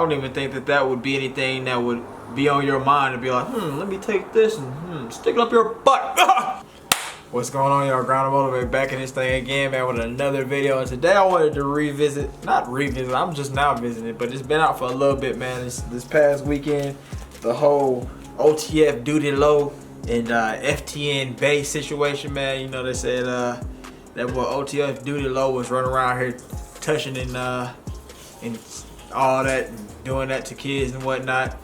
I don't even think that that would be anything that would be on your mind to be like, let me take this and stick it up your butt. What's going on, y'all? Ground Motivate back in this thing again, man, with another video. And today I wanted to not revisit, I'm just now visiting, but it's been out for a little bit, man. This past weekend, the whole OTF Doodie low and FTN Bae situation, man. You know, they said that boy OTF Doodie low was running around here touching and all that and doing that to kids and whatnot.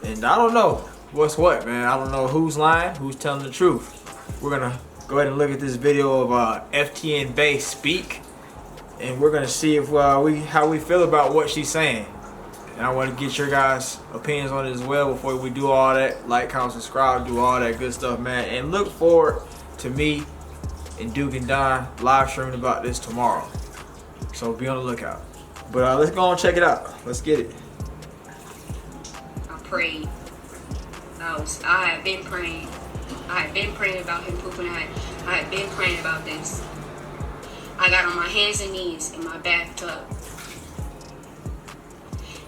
And I don't know what's what, man. I don't know who's lying, who's telling the truth. We're gonna go ahead and look at this video of FTN Bae speak, and we're gonna see if how we feel about what she's saying. And I want to get your guys' opinions on it as well before we do all that. Like, comment, subscribe, do all that good stuff, man. And look forward to me and Duke and Don live streaming about this tomorrow. So be on the lookout. But let's go and check it out. Let's get it. I prayed. I have been praying. I had been praying about him pooping. I had been praying about this. I got on my hands and knees in my bathtub.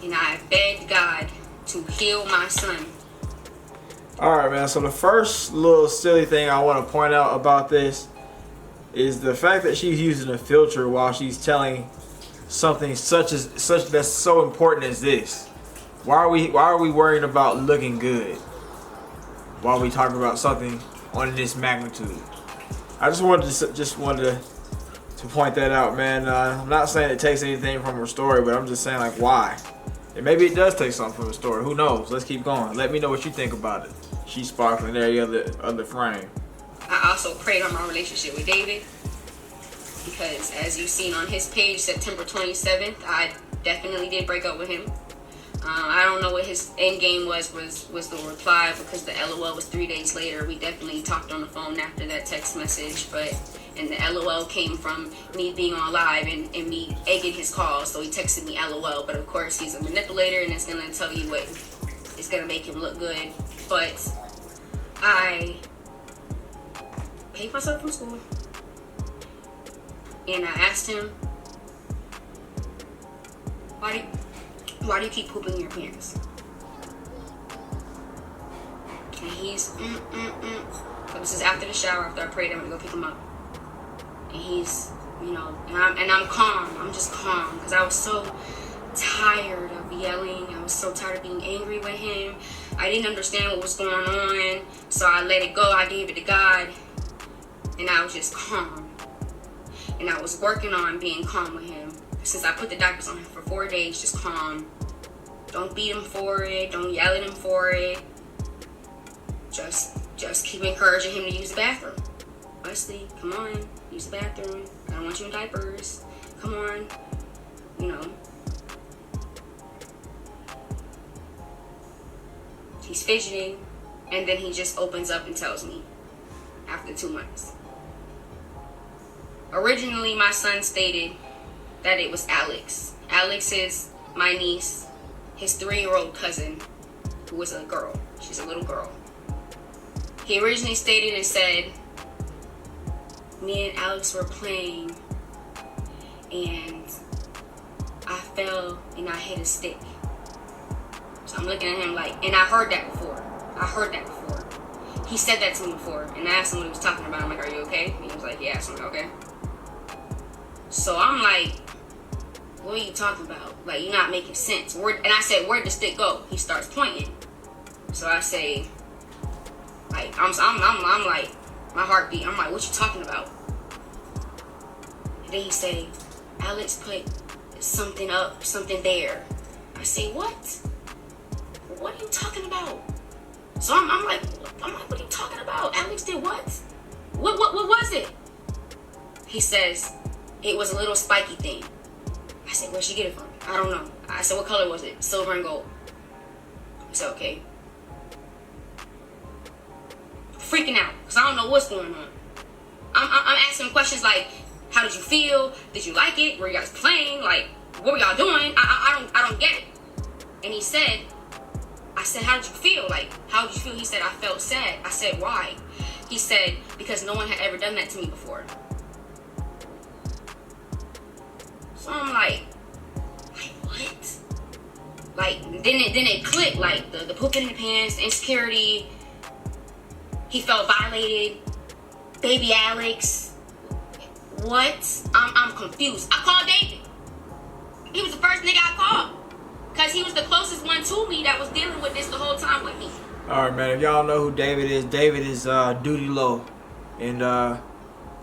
And I begged God to heal my son. Alright, man. So the first little silly thing I want to point out about this is the fact that she's using a filter while she's telling something such that's so important as this. Why are we worrying about looking good while we talking about something on this magnitude? I just wanted to point that out, man. I'm not saying it takes anything from her story, but I'm just saying, like, why? And maybe it does take something from the story. Who knows? Let's keep going. Let me know what you think about it. She's sparkling every other frame. I also prayed on my relationship with David, because as you've seen on his page, September 27th, I definitely did break up with him. I don't know what his end game was the reply, because the LOL was 3 days later. We definitely talked on the phone after that text message, and the LOL came from me being on live and me egging his calls, so he texted me LOL. But of course, he's a manipulator, and it's gonna tell you what is gonna make him look good. But I paid myself from school, and I asked him, why do you keep pooping in your pants? And he's So this is after the shower, after I prayed. I'm gonna go pick him up, and he's, you know, and I'm calm. I'm just calm, because I was so tired of yelling. I was so tired of being angry with him. I didn't understand what was going on, so I let it go. I gave it to God, and I was just calm. And I was working on being calm with him. Since I put the diapers on him for 4 days, just calm. Don't beat him for it. Don't yell at him for it. Just keep encouraging him to use the bathroom. Wesley, come on, use the bathroom. I don't want you in diapers. Come on, you know. He's fidgeting, and then he just opens up and tells me after 2 months. Originally, my son stated that it was Alex. Alex is my niece, his 3-year-old cousin, who was a girl. She's a little girl. He originally stated and said, me and Alex were playing, and I fell and I hit a stick. So I'm looking at him like, and I heard that before. He said that to me before, and I asked him what he was talking about. I'm like, are you okay? And he was like, yeah. So I'm like, okay. So I'm like, what are you talking about? Like, you're not making sense. And I said, where'd the stick go? He starts pointing. So I say, like, I'm like, my heartbeat, I'm like, what you talking about? And then he say, Alex put something up, something there. I say, what? What are you talking about? So I'm like, what are you talking about? Alex did what? What was it? He says, it was a little spiky thing. I said, where'd she get it from? I don't know. I said, what color was it? Silver and gold. I said, okay. Freaking out, because I don't know what's going on. I'm asking questions like, how did you feel? Did you like it? Were you guys playing? Like, what were y'all doing? I don't get it. And he said, I said, how did you feel? Like, how did you feel? He said, I felt sad. I said, why? He said, because no one had ever done that to me before. So I'm like, what? Like, then it clicked, like, the pooping in the pants, the insecurity, he felt violated, baby Alex, what? I'm confused. I called David. He was the first nigga I called, because he was the closest one to me that was dealing with this the whole time with me. Alright, man, if y'all know who David is Doodie Low. And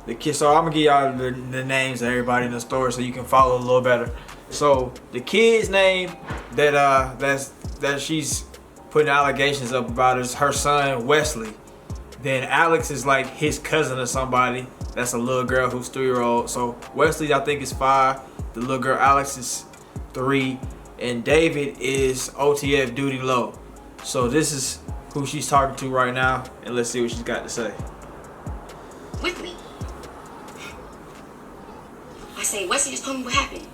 the kid, so I'm gonna give y'all the names of everybody in the story so you can follow a little better. So the kid's name that she's putting allegations up about is her son Wesley. Then Alex is like his cousin or somebody. That's a little girl who's 3-year-old. So Wesley, I think, is 5. The little girl Alex is 3. And David is OTF Doodie Low. So this is who she's talking to right now. And let's see what she's got to say. With me. I say, Wesley just told me what happened.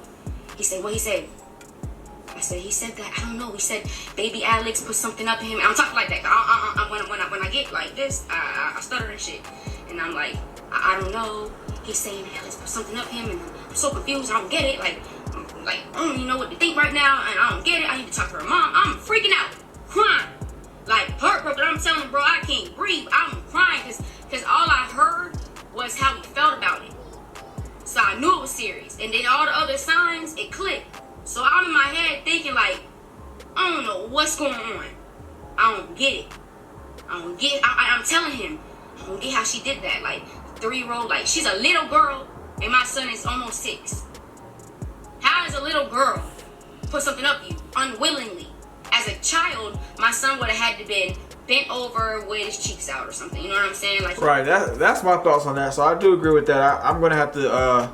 He said, what he said? I said, he said that, I don't know. He said, baby Alex put something up in him. I'm talking like that. When I get like this, I stutter and shit. And I'm like, I don't know. He's saying Alex put something up him, and I'm so confused. I don't get it. Like I don't even know what to think right now, and I don't get it. I need to talk to her mom. I'm freaking out, crying, like heartbroken. I'm telling him, bro, I can't breathe. I'm crying because all I heard was how he felt about it. So I knew it was serious. And then all the other signs, it clicked. So I'm in my head thinking like, I don't know what's going on. I don't get it. I'm telling him, I don't get how she did that. Like, 3-year-old, like, she's a little girl, and my son is almost 6. How does a little girl put something up you unwillingly? As a child, my son would have had to been bent over with his cheeks out or something. You know what I'm saying? Like, right. That's my thoughts on that. So I do agree with that. I'm gonna have to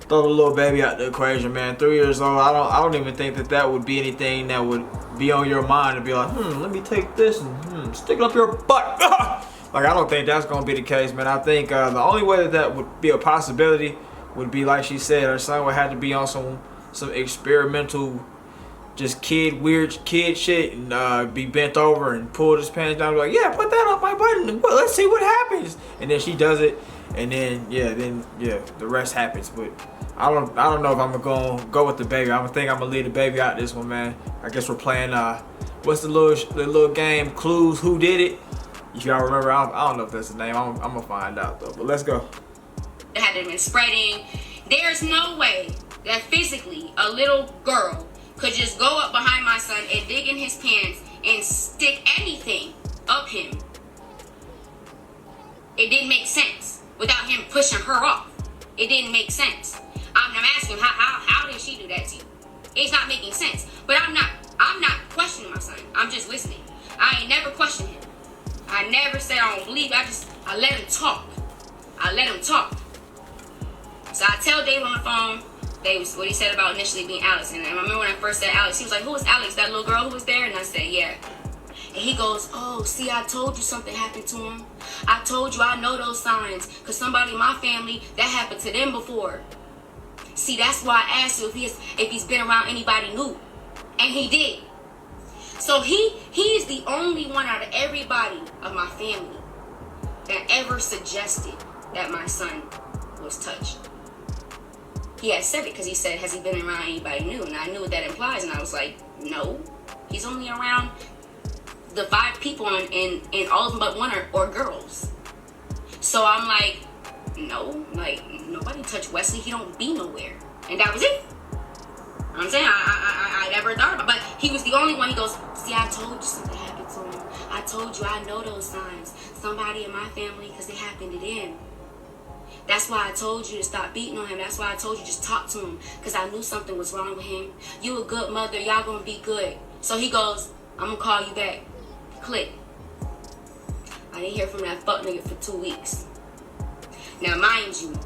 throw the little baby out the equation, man. 3 years old. I don't even think that would be anything that would be on your mind to be like, let me take this and stick it up your butt. Like, I don't think that's gonna be the case, man. I think the only way that would be a possibility would be, like she said, her son would have to be on some experimental, just weird kid shit, and be bent over and pull his pants down, and be like, yeah, put that on my button. Well, let's see what happens. And then she does it, and then the rest happens. But I don't know if I'm gonna go with the baby. I'm gonna leave the baby out this one, man. I guess we're playing what's the little game, Clues, Who Did It? If y'all remember, I don't know if that's the name. I'm gonna find out though. But let's go. It had been spreading. There's no way that physically a little girl could just go up behind my son and dig in his pants and stick anything up him. It didn't make sense without him pushing her off. It didn't make sense. I'm asking him, how did she do that to you? It's not making sense. But I'm not questioning my son. I'm just listening. I ain't never questioned him. I never said I don't believe. I let him talk. So I tell Dave on the phone, what he said about initially being Alex. And I remember when I first said Alex, he was like, who was Alex? That little girl who was there? And I said, yeah. And he goes, oh, see, I told you something happened to him. I told you I know those signs. Because somebody in my family, that happened to them before. See, that's why I asked you if he's been around anybody new. And he did. So he's the only one out of everybody of my family that ever suggested that my son was touched. He had said it because he said, has he been around anybody new? And I knew what that implies, and I was like, no. He's only around the 5 people, and all of them but one are girls. So I'm like, no, like, nobody touched Wesley. He don't be nowhere. And that was it. I'm saying, I never thought about it. But he was the only one. He goes, see, I told you something happened to him. I told you I know those signs. Somebody in my family, because it happened to them. That's why I told you to stop beating on him. That's why I told you just talk to him, because I knew something was wrong with him. You a good mother. Y'all gonna be good. So he goes, I'm gonna call you back. Click. I didn't hear from that fuck nigga for 2 weeks. Now, mind you,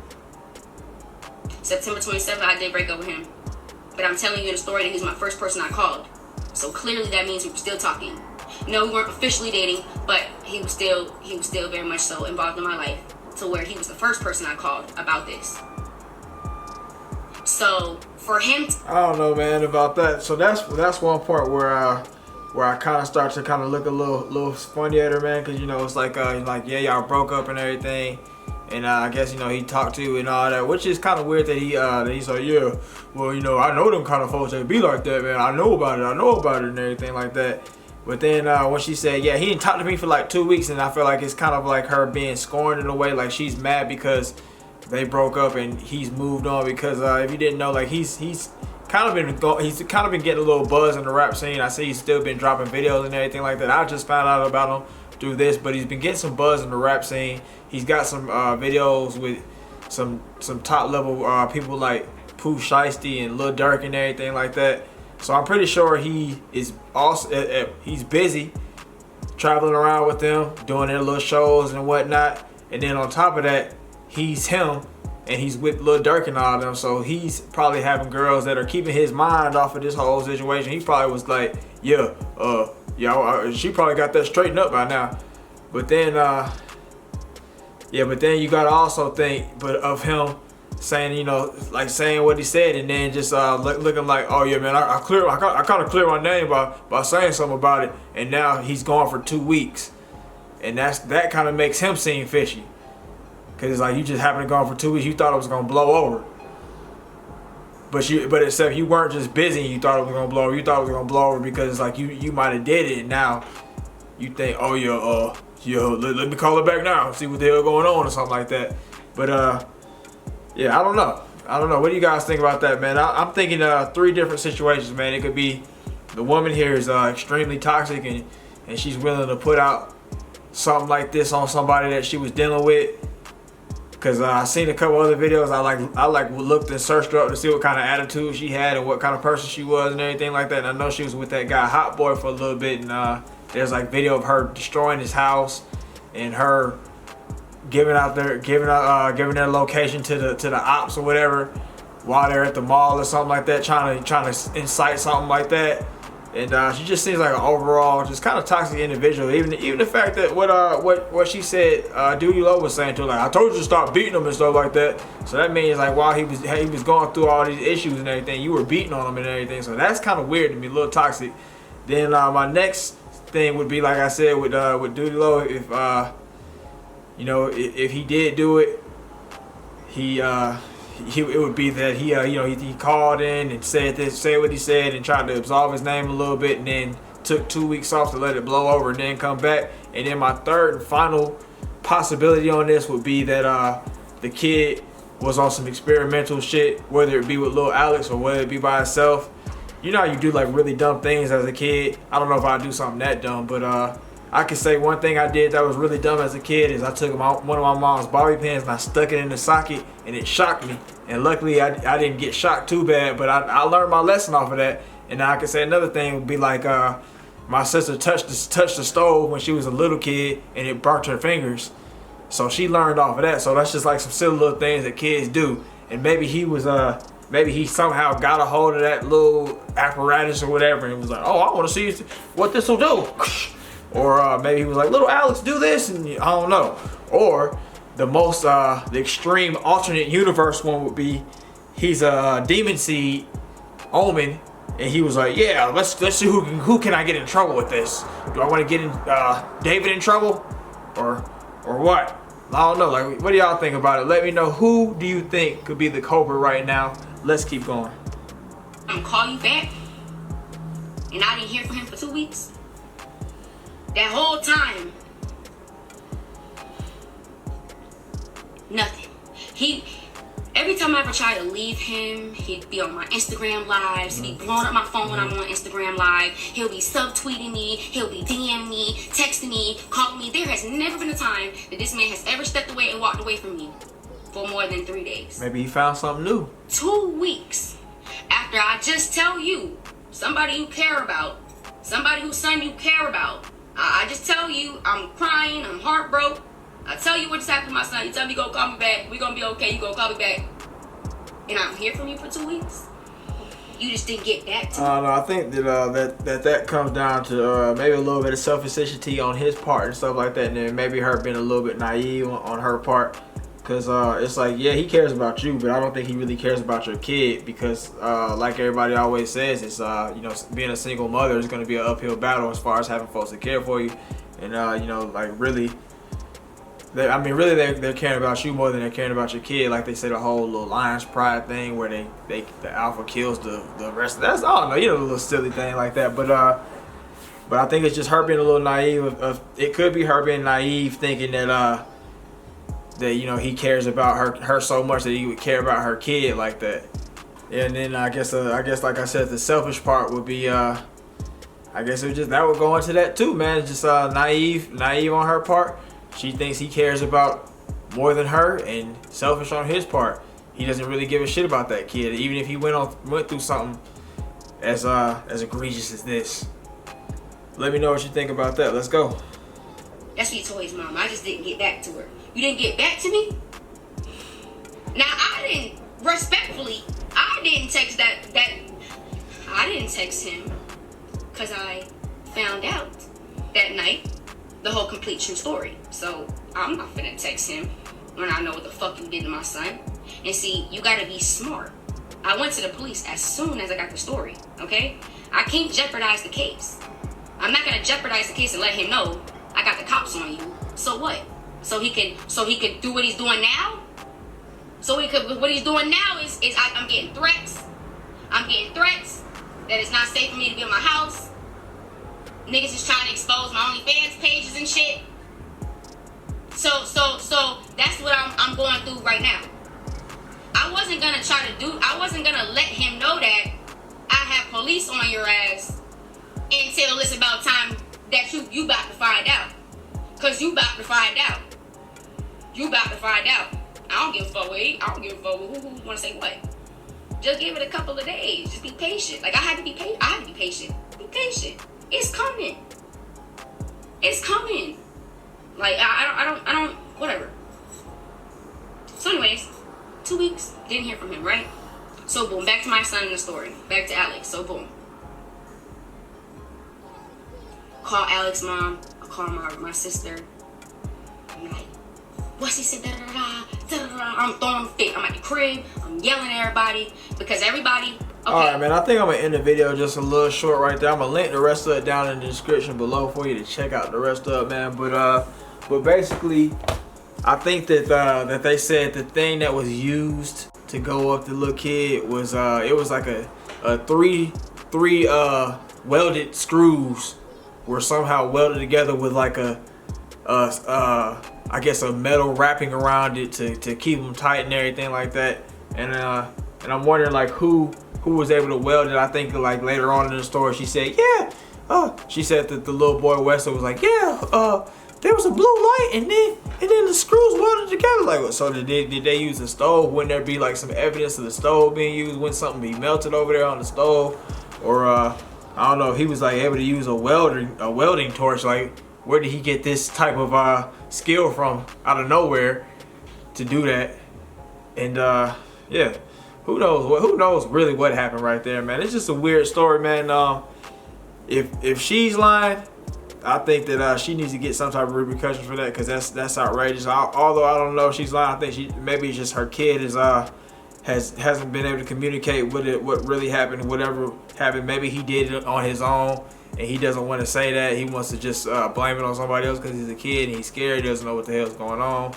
September 27th, I did break up with him. But I'm telling you the story that he was my first person I called. So clearly that means we were still talking. No, we weren't officially dating, but he was still very much so involved in my life, to where he was the first person I called about this. So for him, I don't know, man, about that. So that's one part where I kind of start to look a little funny at her, man, because it's like yeah, y'all broke up and everything, And I guess, you know, he talked to you and all that, which is kind of weird that he's like, yeah, well, you know, I know them kind of folks that be like that, man. I know about it and everything like that. But then when she said, yeah, he didn't talk to me for like 2 weeks, and I feel like it's kind of like her being scorned in a way, like she's mad because they broke up and he's moved on. Because if you didn't know, like he's kind of been getting a little buzz in the rap scene. I see he's still been dropping videos and everything like that. I just found out about him through this, but he's been getting some buzz in the rap scene. He's got some videos with some top level people like Pooh Shiesty and Lil Durk and everything like that. So I'm pretty sure he is also he's busy traveling around with them, doing their little shows and whatnot. And then on top of that, he's him and he's with Lil Durk and all of them. So he's probably having girls that are keeping his mind off of this whole situation. He probably was like, yeah, she probably got that straightened up by now. But then, but then you gotta also think, of him saying, you know, like saying what he said, and then just looking like, oh yeah, man, I kind of cleared my name by saying something about it, and now he's gone for 2 weeks, and that kind of makes him seem fishy, cause it's like you just happened to go for 2 weeks, you thought it was gonna blow over, but except you weren't just busy and you thought it was gonna blow over, you thought it was gonna blow over because it's like you might have did it, and now you think, oh yeah, let me call her back now, see what the hell going on or something like that, but yeah, I don't know. What do you guys think about that, man? I'm thinking 3 different situations, man. It could be the woman here is extremely toxic and she's willing to put out something like this on somebody that she was dealing with. Cause I seen a couple other videos. I looked and searched her up to see what kind of attitude she had and what kind of person she was and everything like that. And I know she was with that guy Hot Boy for a little bit. And there's like video of her destroying his house and her giving their location to the ops or whatever while they're at the mall or something like that, trying to incite something like that. And she just seems like an overall just kind of toxic individual. Even the fact that what she said, Doodie Low was saying to her, like, I told you to stop beating him and stuff like that. So that means like while he was going through all these issues and everything, you were beating on him and everything. So that's kind of weird to me, a little toxic. Then my next thing would be, like I said, with Doodie Low, if you know, if he did do it, it would be that he called in and said what he said and tried to absolve his name a little bit, and then took 2 weeks off to let it blow over and then come back. And then my third and final possibility on this would be that the kid was on some experimental shit, whether it be with Lil Alex or whether it be by itself. You know how you do like really dumb things as a kid. I don't know if I'd do something that dumb, but I can say one thing I did that was really dumb as a kid is I took one of my mom's bobby pins and I stuck it in the socket and it shocked me. And luckily I didn't get shocked too bad, but I learned my lesson off of that. And now I can say another thing would be like my sister touched the stove when she was a little kid and it burnt her fingers. So she learned off of that. So that's just like some silly little things that kids do. And maybe he somehow got a hold of that little apparatus or whatever and was like, oh, I want to see what this will do. Or maybe he was like, little Alex, do this, and I don't know. Or the extreme alternate universe one would be he's a demon seed omen, and he was like, yeah, let's see who can I get in trouble with this. Do I want to get David in trouble, or what? I don't know. Like, what do y'all think about it? Let me know. Who do you think could be the culprit right now? Let's keep going. I'm call you back, and I didn't hear from him for 2 weeks. That whole time, nothing. Every time I ever try to leave him, he'd be on my Instagram lives. He'd be blowing up my phone when I'm on Instagram live. He'll be subtweeting me. He'll be DMing me, texting me, calling me. There has never been a time that this man has ever stepped away and walked away from me for more than 3 days. Maybe he found something new. 2 weeks after I just tell you, somebody you care about, somebody whose son you care about, I just tell you, I'm crying, I'm heartbroken. I tell you what just happened to my son. You tell me, go call me back. We're going to be okay. You go call me back. And I don't hear from you for 2 weeks. You just didn't get back to me. No, I think that comes down to maybe a little bit of self-sufficiency on his part and stuff like that. And then maybe her being a little bit naive on her part. Because it's like, yeah, he cares about you, but I don't think he really cares about your kid. Because like everybody always says, it's being a single mother is going to be an uphill battle as far as having folks to care for you. And like really I mean, really, they're caring about you more than they're caring about your kid. Like they say, the whole little lion's pride thing where the alpha kills the rest. That's, I don't know, a little silly thing like that. But I think it's just her being a little naive. It could be her being naive, thinking that he cares about her so much that he would care about her kid like that. And then I guess like I said, the selfish part would be I guess that would go into that too, man. It's just naive on her part. She thinks he cares about more than her, and selfish on his part. He doesn't really give a shit about that kid, even if he went through something as egregious as this. Let me know what you think about that. Let's go. That's what he told his mom. I just didn't get back to her. You didn't get back to me? Now I didn't text I didn't text him because I found out that night the whole complete true story. So I'm not finna text him when I know what the fuck you did to my son. And see, you gotta be smart. I went to the police as soon as I got the story, okay? I can't jeopardize the case. I'm not gonna jeopardize the case and let him know I got the cops on you. So what? So he could do what he's doing now? What he's doing now is I'm getting threats. I'm getting threats that it's not safe for me to be in my house. Niggas is trying to expose my OnlyFans pages and shit. So that's what I'm going through right now. I wasn't gonna let him know that I have police on your ass until it's about time that you about to find out. Cause you about to find out. You about to find out. I don't give a fuck who wanna say what. Just give it a couple of days. Just be patient. Like I had to be patient. Be patient. It's coming. It's coming. Like I don't whatever. So anyways, 2 weeks, didn't hear from him, right? So boom, back to my son in the story. Back to Alex. So boom. Call Alex's mom. I call my sister. I'm like, what's he said? I'm throwing a fit. I'm at the crib. I'm yelling at everybody because everybody. Okay. Alright, man, I think I'm gonna end the video just a little short right there. I'm gonna link the rest of it down in the description below for you to check out the rest of it, man. But basically, I think that they said the thing that was used to go up the little kid was it was like a three welded screws were somehow welded together with like I guess a metal wrapping around it to keep them tight and everything like that. And I'm wondering like who was able to weld it. I think like later on in the story she said, she said that the little boy Wesley was like, there was a blue light and then the screws welded together. Like, so did they use the stove? Wouldn't there be like some evidence of the stove being used? Wouldn't something be melted over there on the stove? Or I don't know if he was like able to use a welding torch. Like, where did he get this type of skill from out of nowhere to do that? And yeah, who knows really what happened right there, man. It's just a weird story, man. If she's lying, I think that she needs to get some type of repercussion for that, because that's outrageous. Although I don't know if she's lying, I think maybe it's just her kid hasn't been able to communicate with it, what really happened, whatever happened. Maybe he did it on his own and he doesn't want to say that. He wants to just blame it on somebody else because he's a kid and he's scared. He doesn't know what the hell's going on.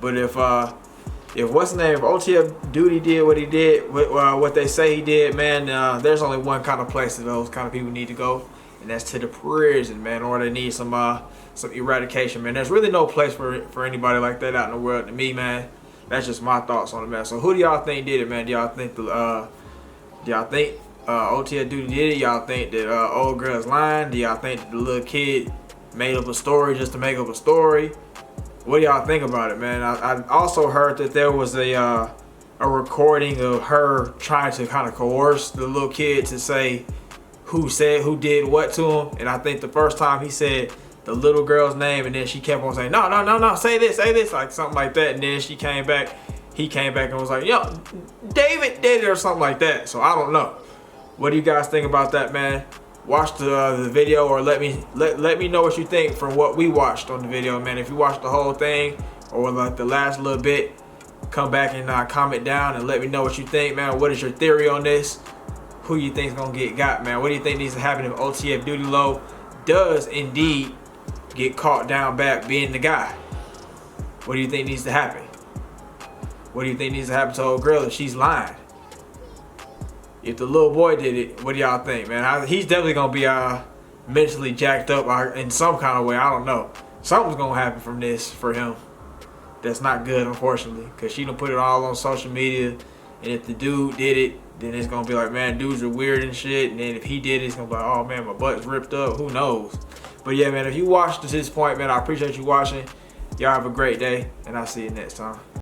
But if what's the name, if OTF Doodie did what he did, what they say he did, man, there's only one kind of place that those kind of people need to go, and that's to the prison, man, or they need some eradication, man. There's really no place for anybody like that out in the world to me, man. That's just my thoughts on it, man. So who do y'all think did it, man? Do y'all think OTF Doodie did it? Y'all think that old girl's lying? Do y'all think that the little kid made up a story just to make up a story? What do y'all think about it, man? I also heard that there was a recording of her trying to kind of coerce the little kid to say who did what to him. And I think the first time he said the little girl's name, and then she kept on saying, no, say this, like something like that. And then he came back and was like, yo, David did it or something like that. So I don't know. What do you guys think about that, man? Watch the video, or let me know what you think from what we watched on the video, man. If you watched the whole thing or like the last little bit, come back and comment down and let me know what you think, man. What is your theory on this? Who you think's gonna got, man? What do you think needs to happen if OTF Doodie Low does indeed get caught down back being the guy? What do you think needs to happen? What do you think needs to happen to old girl if she's lying? If the little boy did it, what do y'all think, man? He's definitely gonna be mentally jacked up in some kind of way. I don't know. Something's gonna happen from this for him. That's not good, unfortunately, because she done put it all on social media. And if the dude did it, then it's gonna be like, man, dudes are weird and shit. And then if he did it, it's gonna be like, oh man, my butt's ripped up. Who knows? But yeah, man, if you watched to this point, man, I appreciate you watching. Y'all have a great day, and I'll see you next time.